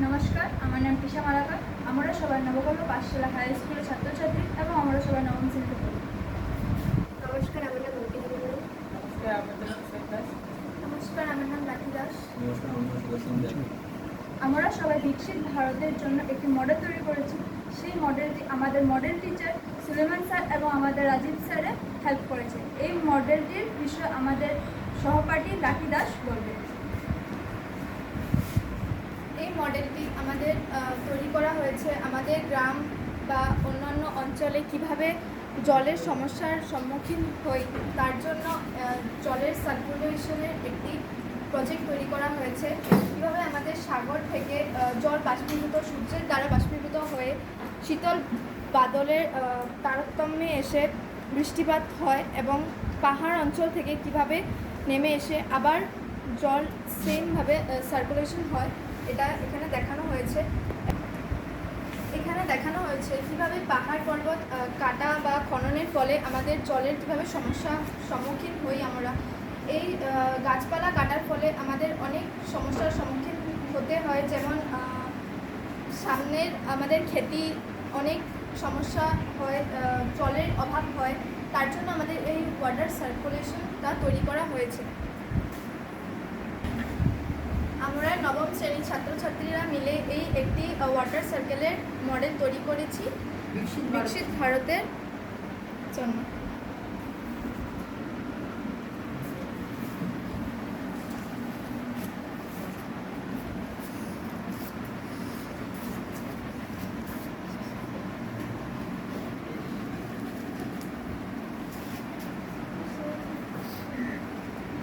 নমস্কার, আমার নাম টিশা মালাকা। আমরা সবাই নবকল্প পাঠশালা হাই স্কুলের ছাত্রছাত্রী এবং আমরা সবাই নবম শ্রেণীতে পড়ি। নমস্কার, আমার নাম অঙ্কিতা মণ্ডল। নমস্কার, আমার নাম লাঠি দাস। নমস্কার, আমার নাম সুদর্শন দেব। আমরা সবাই বিকশিত ভারতের জন্য একটি মডেল তৈরি করেছি। সেই মডেলটি আমাদের মডেল টিচার সুলেমান স্যার এবং আমাদের রাজীব স্যারে হেল্প করেছে। এই মডেলটির বিষয়ে আমাদের সহপাঠী লাঠি দাস বলবে। এই মডেলটি আমাদের তৈরি করা হয়েছে আমাদের গ্রাম বা অন্যান্য অঞ্চলে কিভাবে জলের সমস্যার সম্মুখীন হই তার জন্য জলের সার্কুলেশনের একটি প্রজেক্ট তৈরি করা হয়েছে। কীভাবে আমাদের সাগর থেকে জল বাষ্পীভূত, সূর্যের দ্বারা বাষ্পীভূত হয়ে শীতল বাদলের তারতম্যে এসে বৃষ্টিপাত হয় এবং পাহাড় অঞ্চল থেকে কিভাবে নেমে এসে আবার জল সেমভাবে সার্কুলেশন হয়, এটা এখানে দেখানো হয়েছে। কীভাবে পাহাড় পর্বত কাটা বা খননের ফলে আমাদের জলের কীভাবে সমস্যার সম্মুখীন হই আমরা। এই গাছপালা কাটার ফলে আমাদের অনেক সমস্যার সম্মুখীন হতে হয়, যেমন সামনের আমাদের খেতি অনেক সমস্যা হয়, জলের অভাব হয়। তার জন্য আমাদের এই ওয়াটার সার্কুলেশনটা তৈরি করা হয়েছে। আমরা নবম শ্রেণীর ছাত্রছাত্রীরা মিলে এই একটি ওয়াটার সার্কেলের মডেল তৈরি করেছি বিকশিত ভারতের জন্য।